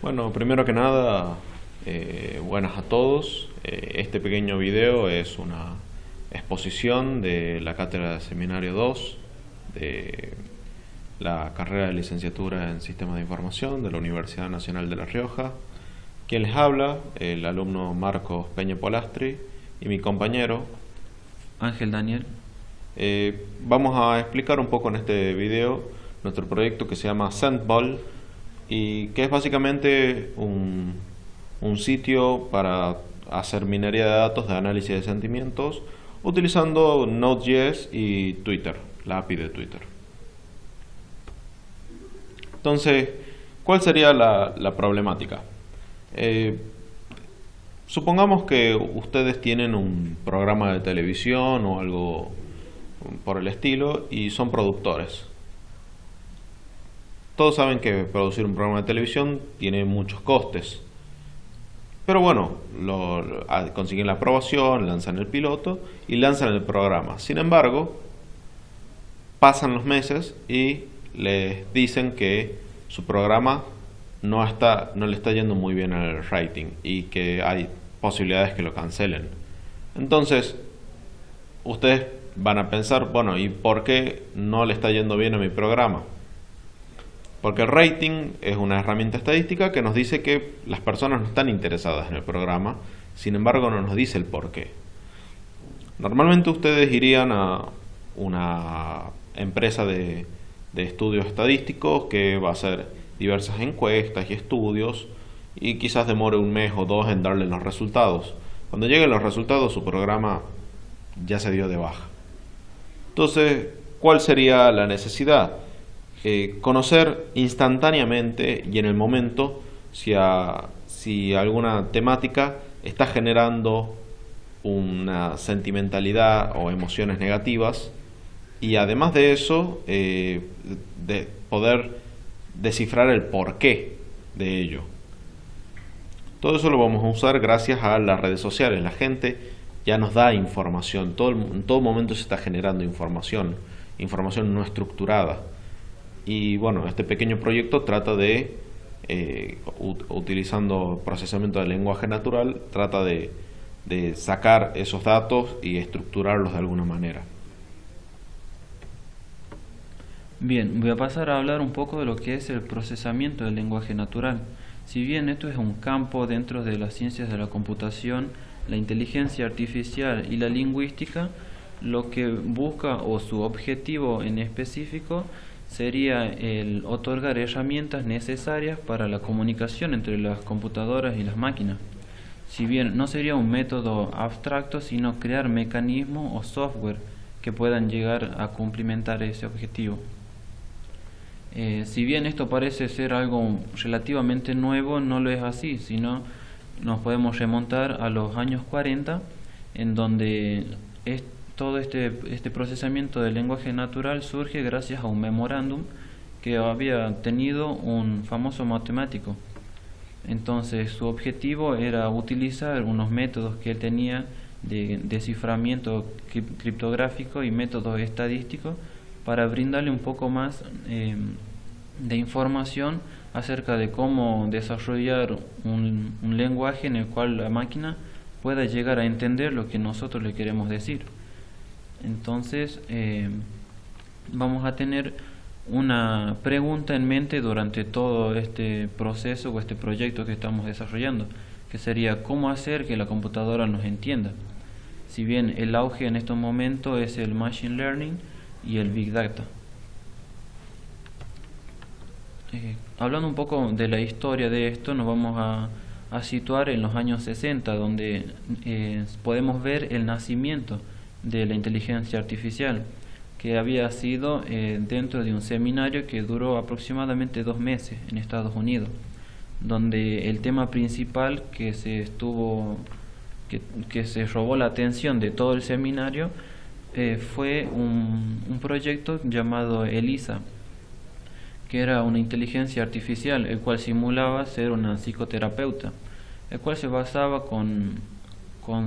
Bueno, primero que nada, buenas a todos. Este pequeño video es una exposición de la cátedra de Seminario 2 de la carrera de licenciatura en Sistemas de Información de la Universidad Nacional de La Rioja. Quien les habla, el alumno Marcos Peña Polastri y mi compañero Ángel Daniel. Vamos a explicar un poco en este video nuestro proyecto que se llama Sendball y que es básicamente un sitio para hacer minería de datos de análisis de sentimientos utilizando Node.js y Twitter, la API de Twitter. Entonces, ¿cuál sería la problemática? Supongamos que ustedes tienen un programa de televisión o algo por el estilo y son productores. Todos saben que producir un programa de televisión tiene muchos costes. Pero bueno, consiguen la aprobación, lanzan el piloto y lanzan el programa. Sin embargo, pasan los meses y les dicen que su programa no le está yendo muy bien al rating y que hay posibilidades que lo cancelen. Entonces, ustedes van a pensar, bueno, ¿y por qué no le está yendo bien a mi programa? Porque el rating es una herramienta estadística que nos dice que las personas no están interesadas en el programa, sin embargo no nos dice el por qué. Normalmente ustedes irían a una empresa de estudios estadísticos que va a hacer diversas encuestas y estudios y quizás demore un mes o dos en darle los resultados. Cuando lleguen los resultados su programa ya se dio de baja. Entonces, ¿cuál sería la necesidad? Conocer instantáneamente y en el momento si alguna temática está generando una sentimentalidad o emociones negativas y además de eso de poder descifrar el porqué de ello. Todo eso lo vamos a usar gracias a las redes sociales. La gente ya nos da información, en todo momento se está generando información no estructurada. Y bueno, este pequeño proyecto trata de, utilizando procesamiento de lenguaje natural, trata de sacar esos datos y estructurarlos de alguna manera. Bien, voy a pasar a hablar un poco de lo que es el procesamiento del lenguaje natural. Si bien esto es un campo dentro de las ciencias de la computación, la inteligencia artificial y la lingüística, lo que busca o su objetivo en específico sería el otorgar herramientas necesarias para la comunicación entre las computadoras y las máquinas. Si bien no sería un método abstracto, sino crear mecanismos o software que puedan llegar a cumplimentar ese objetivo. Si bien esto parece ser algo relativamente nuevo, no lo es así, sino nos podemos remontar a los años 40, en donde todo este procesamiento del lenguaje natural surge gracias a un memorándum que había tenido un famoso matemático. Entonces su objetivo era utilizar unos métodos que él tenía de desciframiento criptográfico y métodos estadísticos para brindarle un poco más de información acerca de cómo desarrollar un lenguaje en el cual la máquina pueda llegar a entender lo que nosotros le queremos decir. Entonces vamos a tener una pregunta en mente durante todo este proceso o este proyecto que estamos desarrollando, que sería cómo hacer que la computadora nos entienda. Si bien el auge en estos momentos es el Machine Learning y el Big Data. Hablando un poco de la historia de esto, nos vamos a situar en los años 60, donde podemos ver el nacimiento de la inteligencia artificial, que había sido dentro de un seminario que duró aproximadamente 2 meses en Estados Unidos, donde el tema principal que se robó la atención de todo el seminario fue un proyecto llamado ELIZA, que era una inteligencia artificial, el cual simulaba ser una psicoterapeuta, el cual se basaba con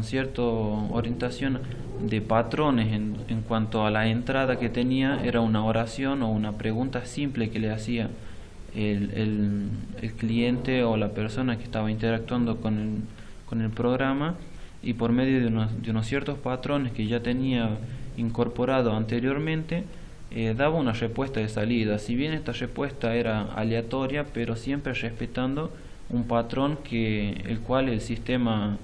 cierta orientación de patrones en cuanto a la entrada que tenía. Era una oración o una pregunta simple que le hacía el cliente o la persona que estaba interactuando con el programa, y por medio de unos ciertos patrones que ya tenía incorporado anteriormente, daba una respuesta de salida. Si bien esta respuesta era aleatoria, pero siempre respetando un patrón el cual el sistema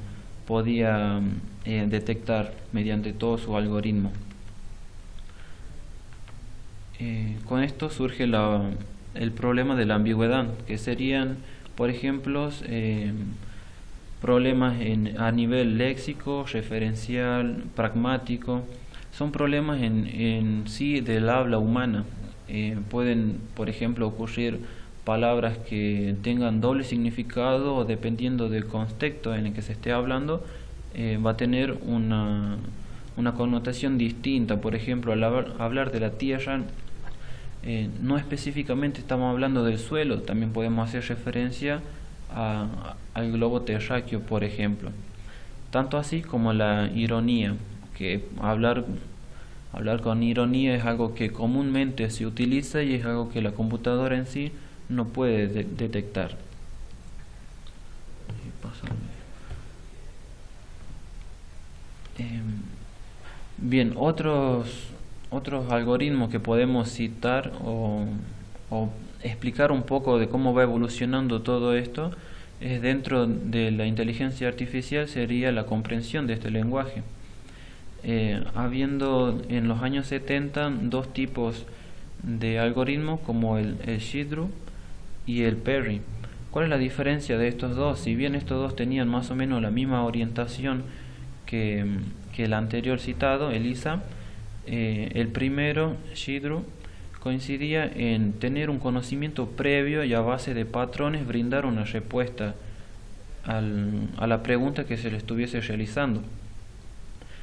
podía detectar mediante todo su algoritmo. Con esto surge el problema de la ambigüedad, que serían, por ejemplo, problemas a nivel léxico, referencial, pragmático. Son problemas en sí del habla humana. Pueden, por ejemplo, ocurrir palabras que tengan doble significado, o dependiendo del contexto en el que se esté hablando, va a tener una connotación distinta. Por ejemplo, al hablar de la tierra, no específicamente estamos hablando del suelo, también podemos hacer referencia al globo terráqueo, por ejemplo. Tanto así como la ironía, que hablar con ironía es algo que comúnmente se utiliza y es algo que la computadora en sí no puede detectar. Bien, otros algoritmos que podemos citar o explicar un poco de cómo va evolucionando todo esto es dentro de la inteligencia artificial, sería la comprensión de este lenguaje. Habiendo en los años 70 dos tipos de algoritmos, como el Shidru y el Perry. ¿Cuál es la diferencia de estos dos? Si bien estos dos tenían más o menos la misma orientación que el anterior citado, ELIZA, el primero, Shidru, coincidía en tener un conocimiento previo y a base de patrones brindar una respuesta a la pregunta que se le estuviese realizando.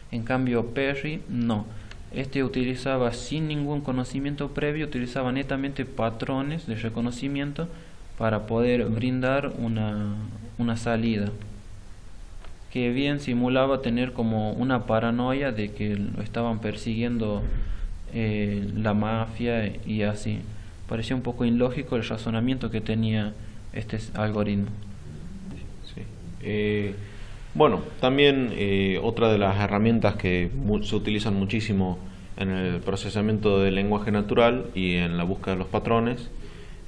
En cambio, Perry no. Este utilizaba, sin ningún conocimiento previo, utilizaba netamente patrones de reconocimiento para poder brindar una salida, que bien simulaba tener como una paranoia de que lo estaban persiguiendo la mafia y así. Parecía un poco ilógico el razonamiento que tenía este algoritmo. Sí. Bueno, también otra de las herramientas que se utilizan muchísimo en el procesamiento del lenguaje natural y en la búsqueda de los patrones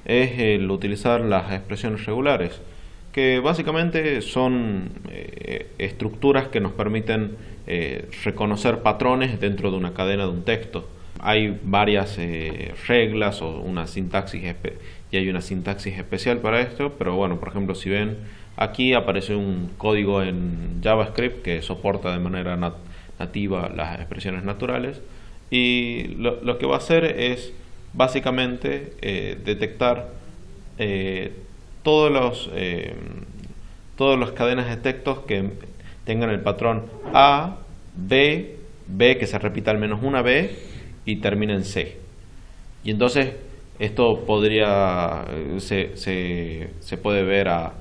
es el utilizar las expresiones regulares, que básicamente son estructuras que nos permiten reconocer patrones dentro de una cadena de un texto. Hay varias reglas o una sintaxis y hay una sintaxis especial para esto, pero bueno, por ejemplo, si ven aquí aparece un código en JavaScript que soporta de manera nativa las expresiones naturales, y lo que va a hacer es básicamente detectar todas las cadenas de textos que tengan el patrón A, B, B que se repita al menos una B y termina en C. Y entonces esto se puede ver a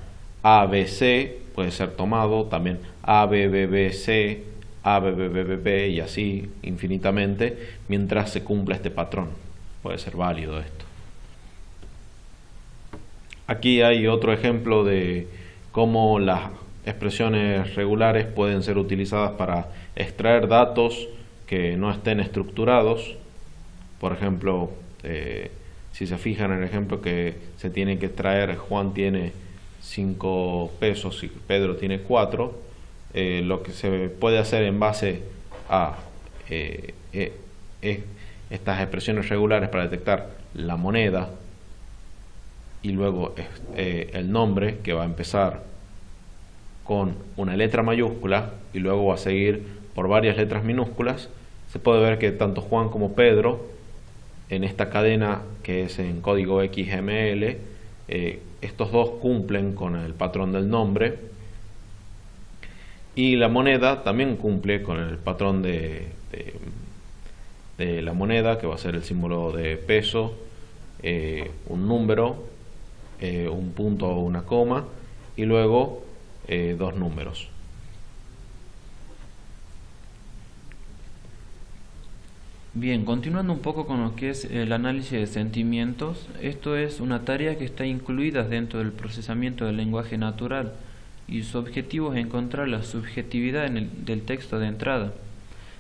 ABC, puede ser tomado también ABBBC, ABBBB y así infinitamente mientras se cumpla este patrón. Puede ser válido esto. Aquí hay otro ejemplo de cómo las expresiones regulares pueden ser utilizadas para extraer datos que no estén estructurados. Por ejemplo, si se fijan en el ejemplo que se tiene que extraer, Juan tiene 5 pesos y Pedro tiene 4, lo que se puede hacer en base a estas expresiones regulares para detectar la moneda y luego el nombre, que va a empezar con una letra mayúscula y luego va a seguir por varias letras minúsculas. Se puede ver que tanto Juan como Pedro, en esta cadena que es en código XML, estos dos cumplen con el patrón del nombre, y la moneda también cumple con el patrón de la moneda, que va a ser el símbolo de peso, un número, un punto o una coma y luego dos números. Bien, continuando un poco con lo que es el análisis de sentimientos, esto es una tarea que está incluida dentro del procesamiento del lenguaje natural y su objetivo es encontrar la subjetividad del texto de entrada.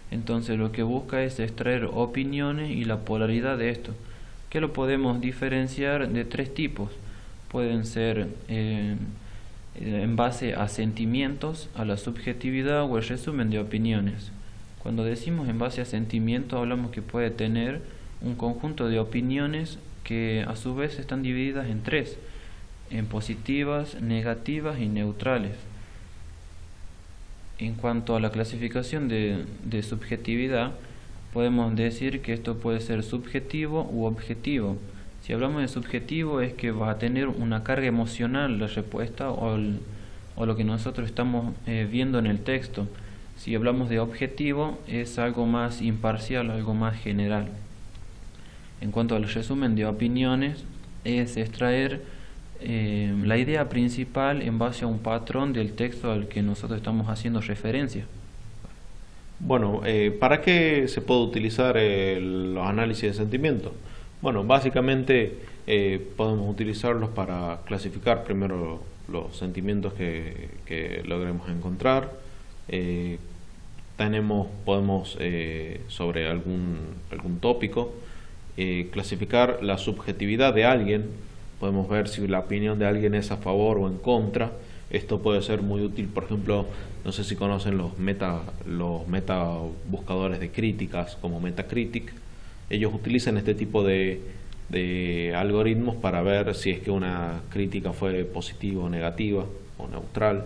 Entonces lo que busca es extraer opiniones y la polaridad de esto, que lo podemos diferenciar de tres tipos. Pueden ser en base a sentimientos, a la subjetividad o el resumen de opiniones. Cuando decimos en base a sentimientos hablamos que puede tener un conjunto de opiniones que a su vez están divididas en tres, en positivas, negativas y neutrales. En cuanto a la clasificación de subjetividad, podemos decir que esto puede ser subjetivo u objetivo. Si hablamos de subjetivo es que va a tener una carga emocional la respuesta o lo que nosotros estamos viendo en el texto. Si hablamos de objetivo es algo más imparcial, algo más general. En cuanto al resumen de opiniones, es extraer la idea principal en base a un patrón del texto al que nosotros estamos haciendo referencia. Bueno, ¿para qué se puede utilizar los análisis de sentimientos? Bueno, básicamente podemos utilizarlos para clasificar primero los sentimientos que logremos encontrar. Podemos sobre algún tópico clasificar la subjetividad de alguien. Podemos ver si la opinión de alguien es a favor o en contra. Esto puede ser muy útil, por ejemplo, no sé si conocen los meta buscadores de críticas como Metacritic. Ellos utilizan este tipo de algoritmos para ver si es que una crítica fue positiva o negativa o neutral.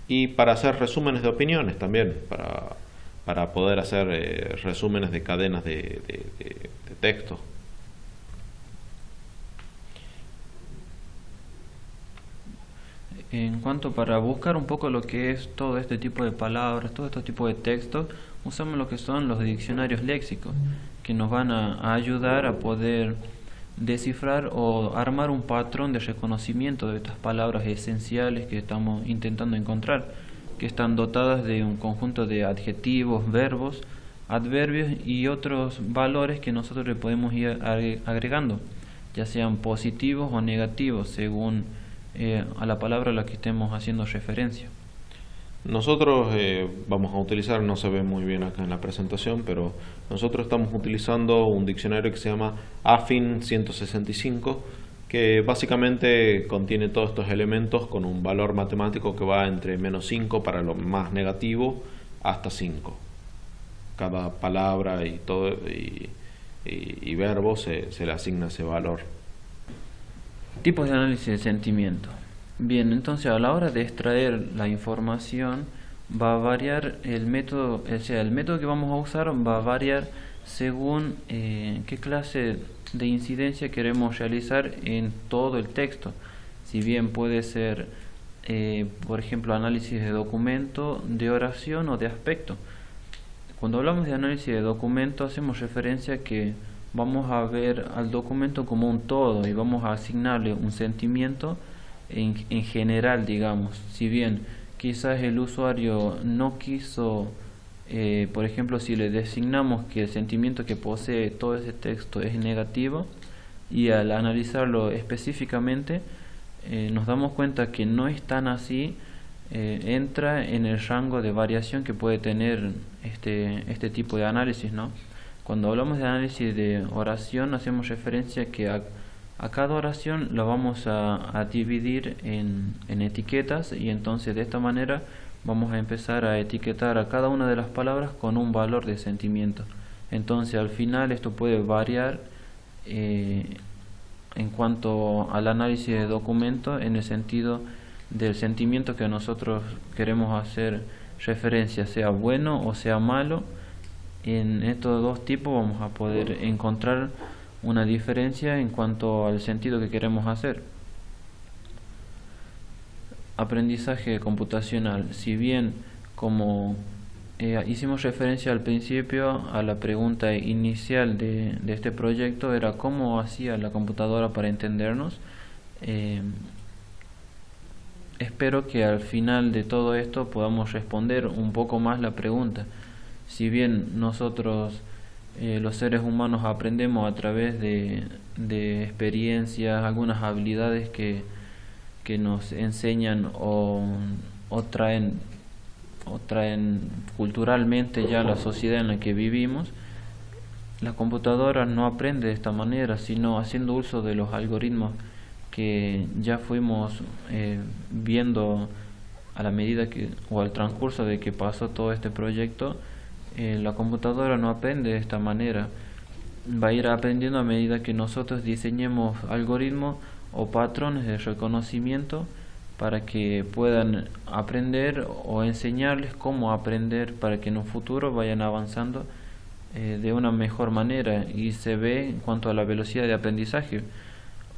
Y para hacer resúmenes de opiniones también, para poder hacer resúmenes de cadenas de texto. En cuanto para buscar un poco lo que es todo este tipo de palabras, todo este tipo de textos, usamos lo que son los diccionarios léxicos, que nos van a ayudar a poder descifrar o armar un patrón de reconocimiento de estas palabras esenciales que estamos intentando encontrar, que están dotadas de un conjunto de adjetivos, verbos, adverbios y otros valores que nosotros le podemos ir agregando, ya sean positivos o negativos según a la palabra a la que estemos haciendo referencia. Nosotros vamos a utilizar, no se ve muy bien acá en la presentación, pero nosotros estamos utilizando un diccionario que se llama AFIN 165, que básicamente contiene todos estos elementos con un valor matemático que va entre -5 para lo más negativo hasta 5. Cada palabra y todo y verbo se le asigna ese valor. Tipos de análisis de sentimiento. Bien, entonces a la hora de extraer la información va a variar el método, o sea, el método que vamos a usar va a variar según qué clase de incidencia queremos realizar en todo el texto. Si bien puede ser, por ejemplo, análisis de documento, de oración o de aspecto. Cuando hablamos de análisis de documento hacemos referencia a que vamos a ver al documento como un todo y vamos a asignarle un sentimiento en general, digamos. Si bien quizás el usuario no quiso, por ejemplo, si le designamos que el sentimiento que posee todo ese texto es negativo, y al analizarlo específicamente nos damos cuenta que no es tan así, entra en el rango de variación que puede tener este tipo de análisis, ¿no? Cuando hablamos de análisis de oración hacemos referencia a que a cada oración la vamos a dividir en etiquetas, y entonces de esta manera vamos a empezar a etiquetar a cada una de las palabras con un valor de sentimiento. Entonces al final esto puede variar en cuanto al análisis de documento, en el sentido del sentimiento que nosotros queremos hacer referencia, sea bueno o sea malo. En estos dos tipos vamos a poder encontrar una diferencia en cuanto al sentido que queremos hacer. Aprendizaje computacional. Si bien, como hicimos referencia al principio a la pregunta inicial de este proyecto, era cómo hacía la computadora para entendernos, espero que al final de todo esto podamos responder un poco más la pregunta. Si bien nosotros los seres humanos aprendemos a través de experiencias, algunas habilidades que nos enseñan o traen culturalmente ya la sociedad en la que vivimos. La computadora no aprende de esta manera, sino haciendo uso de los algoritmos que ya fuimos viendo a la medida o al transcurso de que pasó todo este proyecto. La computadora no aprende de esta manera, va a ir aprendiendo a medida que nosotros diseñemos algoritmos o patrones de reconocimiento para que puedan aprender o enseñarles cómo aprender para que en un futuro vayan avanzando de una mejor manera. Y se ve en cuanto a la velocidad de aprendizaje.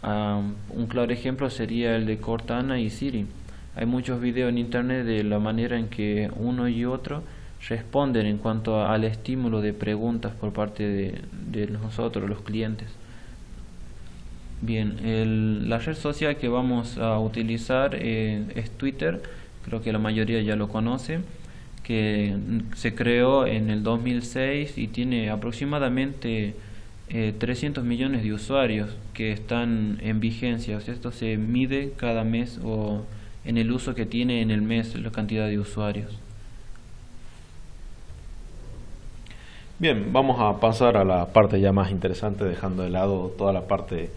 Un claro ejemplo sería el de Cortana y Siri. Hay muchos videos en internet de la manera en que uno y otro responden en cuanto al estímulo de preguntas por parte de nosotros, los clientes. Bien, la red social que vamos a utilizar es Twitter. Creo que la mayoría ya lo conoce, que se creó en el 2006 y tiene aproximadamente 300 millones de usuarios que están en vigencia. O sea, esto se mide cada mes o en el uso que tiene en el mes la cantidad de usuarios. Bien, vamos a pasar a la parte ya más interesante, dejando de lado toda la parte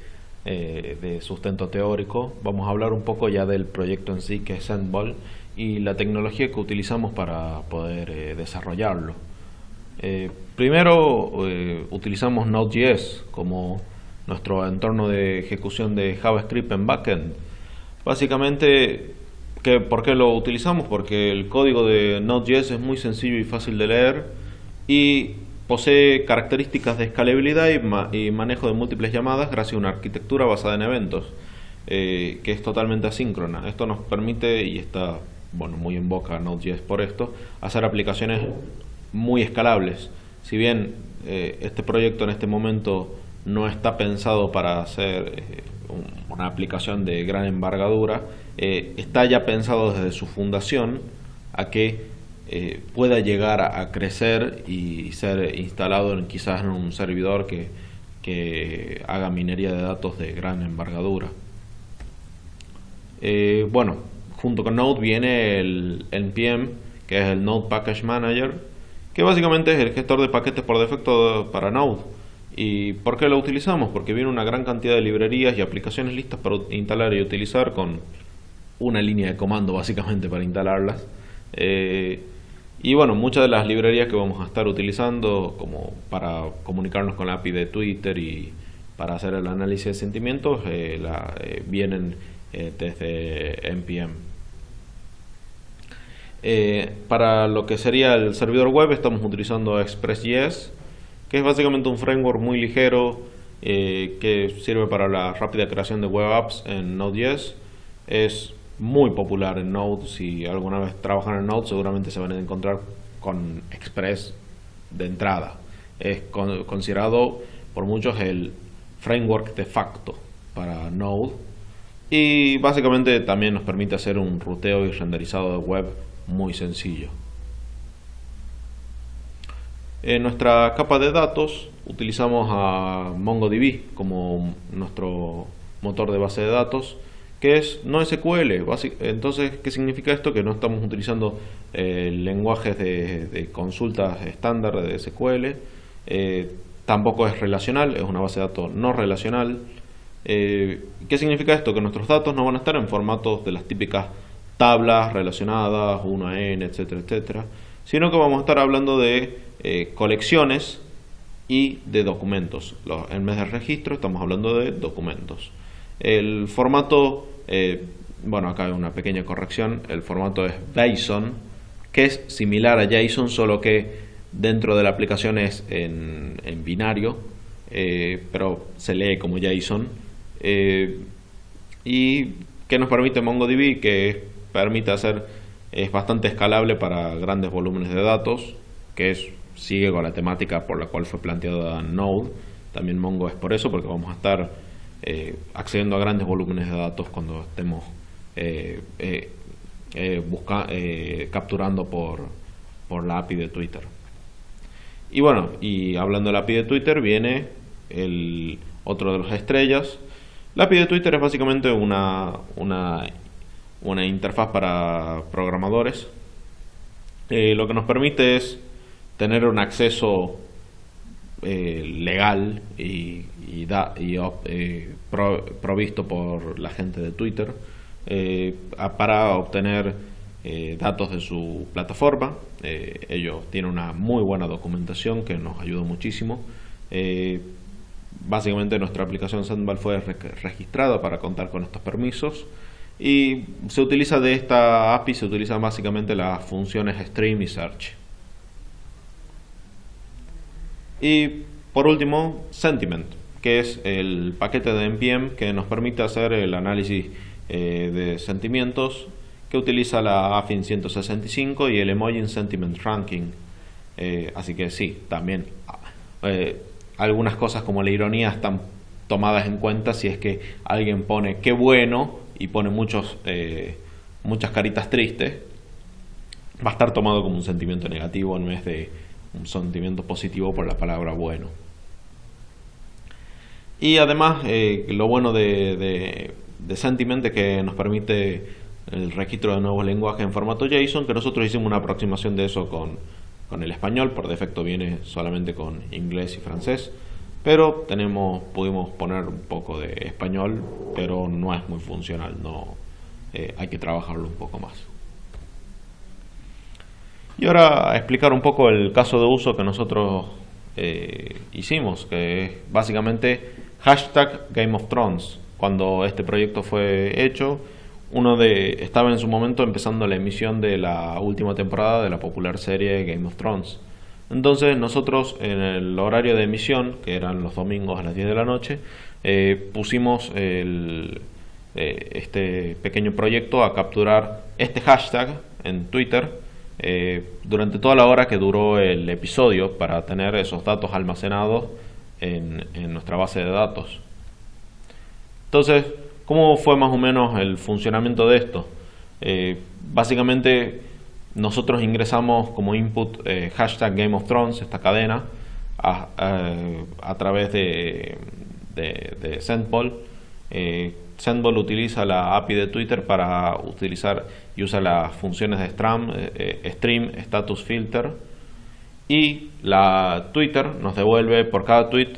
de sustento teórico. Vamos a hablar un poco ya del proyecto en sí, que es Sandball, y la tecnología que utilizamos para poder desarrollarlo. Primero utilizamos Node.js como nuestro entorno de ejecución de JavaScript en backend. Básicamente, ¿por qué lo utilizamos? Porque el código de Node.js es muy sencillo y fácil de leer y posee características de escalabilidad y manejo de múltiples llamadas gracias a una arquitectura basada en eventos que es totalmente asíncrona. Esto nos permite, y está muy en boca Node.js por esto, hacer aplicaciones muy escalables. Si bien este proyecto en este momento no está pensado para hacer una aplicación de gran envergadura, está ya pensado desde su fundación a que pueda llegar a crecer y ser instalado quizás en un servidor que haga minería de datos de gran envergadura. Junto con Node viene el NPM, que es el Node Package Manager, que básicamente es el gestor de paquetes por defecto para Node. ¿Y por qué lo utilizamos? Porque viene una gran cantidad de librerías y aplicaciones listas para instalar y utilizar, con una línea de comando básicamente para instalarlas. Y muchas de las librerías que vamos a estar utilizando, como para comunicarnos con la API de Twitter y para hacer el análisis de sentimientos, vienen desde NPM. Para lo que sería el servidor web estamos utilizando Express.js, que es básicamente un framework muy ligero que sirve para la rápida creación de web apps en Node.js. Es muy popular en Node. Si alguna vez trabajan en Node, seguramente se van a encontrar con Express de entrada. Es considerado por muchos el framework de facto para Node, y básicamente también nos permite hacer un ruteo y renderizado de web muy sencillo. En nuestra capa de datos utilizamos a MongoDB como nuestro motor de base de datos, que es NoSQL. Entonces, ¿qué significa esto? Que no estamos utilizando lenguajes de consultas estándar de SQL. Tampoco es relacional, es una base de datos no relacional. ¿Qué significa esto? Que nuestros datos no van a estar en formatos de las típicas tablas relacionadas, 1 a n, etcétera, etcétera, sino que vamos a estar hablando de colecciones y de documentos. En vez de registro estamos hablando de documentos. El formato, acá hay una pequeña corrección, el formato es JSON, que es similar a JSON, solo que dentro de la aplicación es en binario, pero se lee como JSON. Y que nos permite MongoDB, que es bastante escalable para grandes volúmenes de datos, que sigue con la temática por la cual fue planteada Node. También Mongo es por eso, porque vamos a estar accediendo a grandes volúmenes de datos cuando estemos capturando por la API de Twitter. Y bueno, y hablando de la API de Twitter, viene otro de los estrellas. La API de Twitter es básicamente una interfaz para programadores. Lo que nos permite es tener un acceso legal provisto por la gente de Twitter para obtener datos de su plataforma. Ellos tienen una muy buena documentación que nos ayudó muchísimo. Básicamente nuestra aplicación Sendball fue registrada para contar con estos permisos, y se utiliza de esta API, se utilizan básicamente las funciones Stream y Search. Y por último, Sentiment, que es el paquete de NPM que nos permite hacer el análisis de sentimientos, que utiliza la Affine 165 y el Emoji Sentiment Ranking. Así que sí, también algunas cosas como la ironía están tomadas en cuenta. Si es que alguien pone qué bueno y pone muchas caritas tristes, va a estar tomado como un sentimiento negativo en vez de un sentimiento positivo por la palabra bueno. Y además lo bueno de Sentiment es que nos permite el registro de nuevos lenguajes en formato JSON, que nosotros hicimos una aproximación de eso con el español. Por defecto viene solamente con inglés y francés, pero pudimos poner un poco de español, pero no es muy funcional, hay que trabajarlo un poco más. Y ahora a explicar un poco el caso de uso que nosotros hicimos, que es básicamente #Game of Thrones. Cuando este proyecto fue hecho, estaba en su momento empezando la emisión de la última temporada de la popular serie Game of Thrones. Entonces nosotros en el horario de emisión, que eran los domingos a las 10 de la noche, pusimos este pequeño proyecto a capturar este hashtag en Twitter durante toda la hora que duró el episodio, para tener esos datos almacenados en nuestra base de datos. Entonces, ¿cómo fue más o menos el funcionamiento de esto? Básicamente nosotros ingresamos como input #Game of Thrones, esta cadena, a través de Sendball. Sendball utiliza la API de Twitter para usa las funciones de Stream, Status Filter, y la Twitter nos devuelve por cada tweet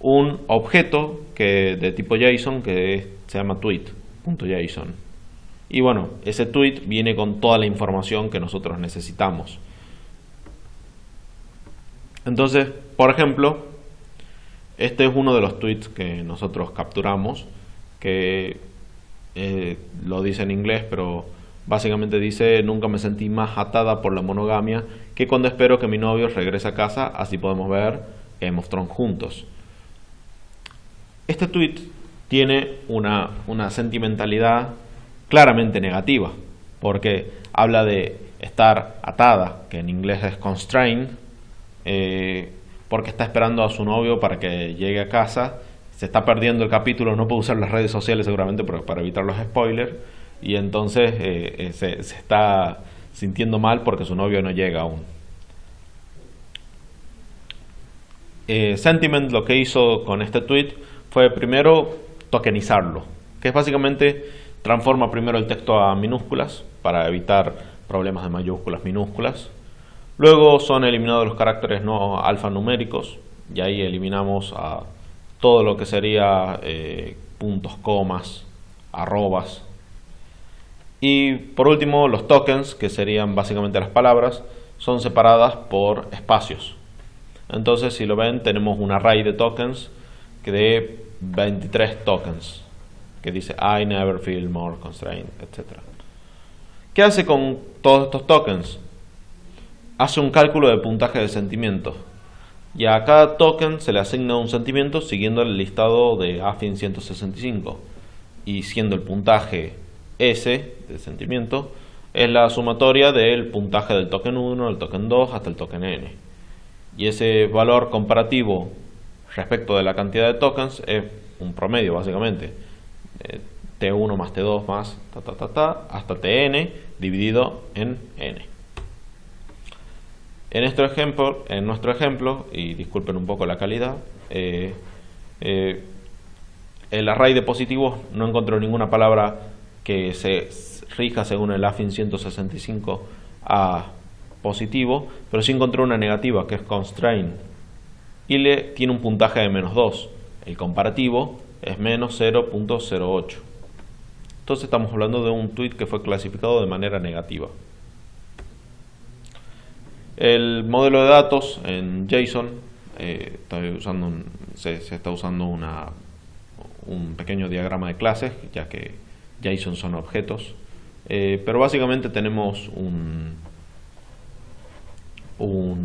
un objeto de tipo JSON que se llama tweet.json. Y bueno, ese tweet viene con toda la información que nosotros necesitamos. Entonces, por ejemplo, este es uno de los tweets que nosotros capturamos, que lo dice en inglés, pero básicamente dice: nunca me sentí más atada por la monogamia que cuando espero que mi novio regrese a casa, así podemos ver Game of Thrones juntos. Este tweet tiene una sentimentalidad claramente negativa, porque habla de estar atada, que en inglés es constrained, porque está esperando a su novio para que llegue a casa. Se está perdiendo el capítulo, no puede usar las redes sociales seguramente para evitar los spoilers, y entonces se está sintiendo mal porque su novio no llega aún. Sentiment lo que hizo con este tweet fue primero tokenizarlo, que es básicamente transforma primero el texto a minúsculas para evitar problemas de mayúsculas, minúsculas. Luego son eliminados los caracteres no alfanuméricos, y ahí eliminamos a todo lo que sería puntos, comas, arrobas. Y por último, los tokens, que serían básicamente las palabras, son separadas por espacios. Entonces, si lo ven, tenemos un array de tokens de 23 tokens, que dice I never feel more constrained, etc. ¿Qué hace con todos estos tokens? Hace un cálculo de puntaje de sentimientos, y a cada token se le asigna un sentimiento siguiendo el listado de Affine 165, y siendo el puntaje S de sentimiento es la sumatoria del puntaje del token 1, del token 2 hasta el token N, y ese valor comparativo respecto de la cantidad de tokens es un promedio básicamente, T1 más T2 más hasta Tn dividido en N. En nuestro ejemplo, y disculpen un poco la calidad, el array de positivos no encontró ninguna palabra que se rija según el AFIN 165 a positivo, pero sí encontró una negativa que es constraint y tiene un puntaje de -2. El comparativo es menos 0.08. Entonces estamos hablando de un tweet que fue clasificado de manera negativa. El modelo de datos en JSON se está usando un pequeño diagrama de clases, ya que JSON son objetos, pero básicamente tenemos un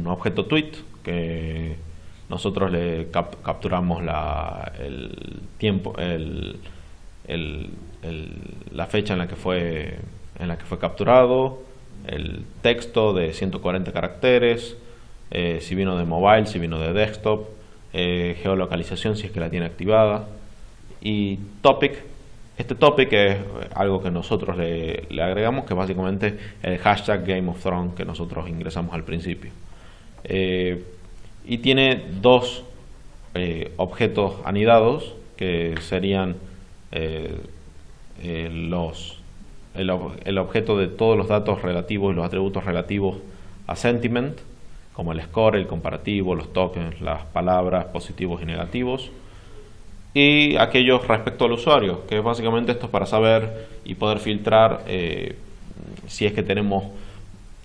objeto tweet que nosotros le capturamos el tiempo, la fecha en la que fue capturado, el texto de 140 caracteres, si vino de mobile, si vino de desktop, geolocalización si es que la tiene activada, y topic. Este topic es algo que nosotros le agregamos, que es básicamente el hashtag Game of Thrones que nosotros ingresamos al principio. Y tiene dos objetos anidados, que serían el objeto de todos los datos relativos y los atributos relativos a sentiment, como el score, el comparativo, los tokens, las palabras positivos y negativos, y aquellos respecto al usuario, que es básicamente esto para saber y poder filtrar si es que tenemos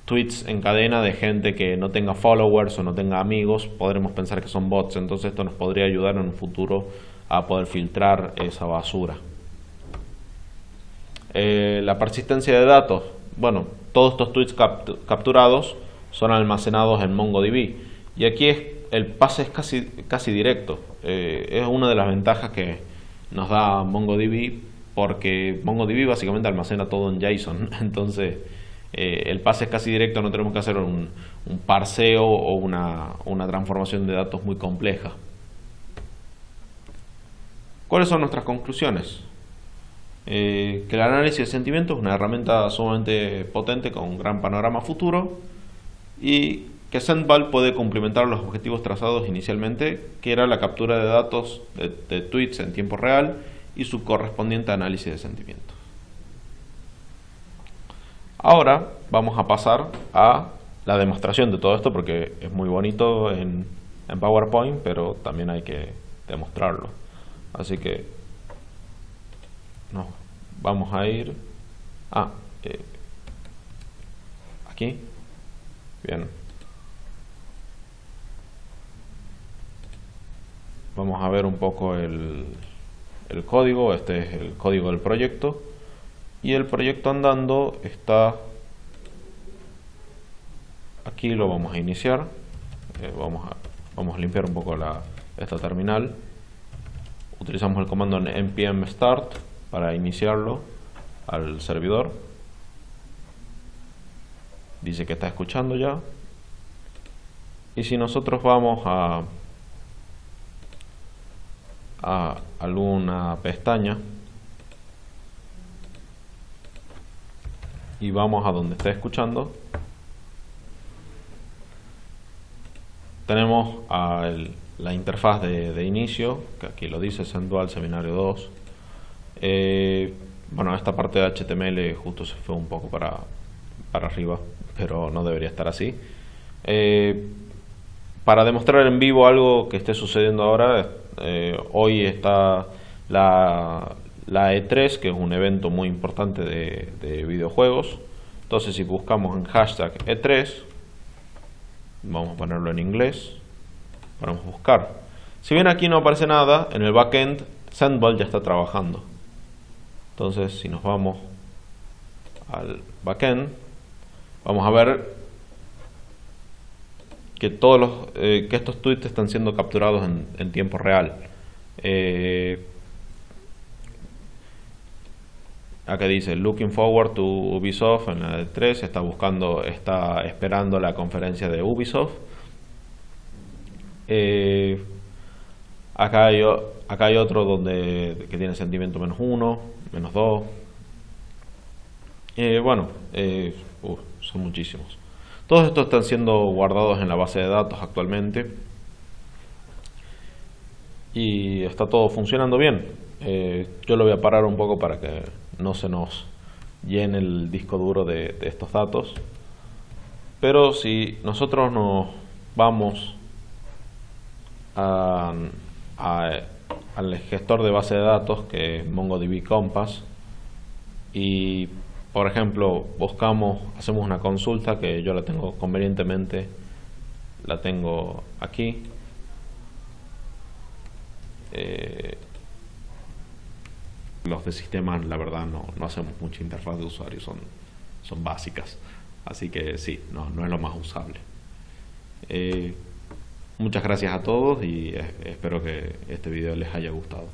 tweets en cadena de gente que no tenga followers o no tenga amigos, podremos pensar que son bots. Entonces esto nos podría ayudar en un futuro a poder filtrar esa basura. La persistencia de datos. Bueno, todos estos tweets capturados son almacenados en MongoDB, y aquí el pase es casi directo. Es una de las ventajas que nos da MongoDB, porque MongoDB básicamente almacena todo en JSON. Entonces el pase es casi directo, no tenemos que hacer un parseo o una transformación de datos muy compleja. ¿Cuáles son nuestras conclusiones? Que el análisis de sentimientos es una herramienta sumamente potente con un gran panorama futuro, y que Sendball puede complementar los objetivos trazados inicialmente, que era la captura de datos de tweets en tiempo real y su correspondiente análisis de sentimientos. Ahora vamos a pasar a la demostración de todo esto, porque es muy bonito en PowerPoint, pero también hay que demostrarlo. Así que nos vamos a ir aquí. Bien. Vamos a ver un poco el código. Este es el código del proyecto, y el proyecto andando está aquí. Lo vamos a iniciar. Vamos a limpiar un poco esta terminal. Utilizamos el comando npm start para iniciarlo al servidor. Dice que está escuchando ya. Y si nosotros vamos a alguna pestaña y vamos a donde está escuchando, tenemos la interfaz de inicio, que aquí lo dice, Sendball Seminario 2. Bueno, esta parte de HTML justo se fue un poco para arriba, pero no debería estar así. Para demostrar en vivo algo que esté sucediendo ahora, hoy está la E3, que es un evento muy importante de videojuegos. Entonces, si buscamos en hashtag E3, vamos a ponerlo en inglés, ponemos buscar. Si bien aquí no aparece nada, en el backend Sendball ya está trabajando. Entonces, si nos vamos al backend, vamos a ver que que estos tweets están siendo capturados en tiempo real. Acá dice looking forward to Ubisoft en la E3, está esperando la conferencia de Ubisoft. Acá hay otro que tiene sentimiento -1, -2. Bueno, son muchísimos. Todos estos están siendo guardados en la base de datos actualmente y está todo funcionando bien. Yo lo voy a parar un poco para que no se nos llene el disco duro de estos datos. Pero si nosotros nos vamos al gestor de base de datos, que es MongoDB Compass, y por ejemplo hacemos una consulta, que yo la tengo convenientemente, la tengo aquí. Los de sistemas, la verdad, no hacemos mucha interfaz de usuario, son básicas, así que sí, no es lo más usable. Muchas gracias a todos y espero que este video les haya gustado.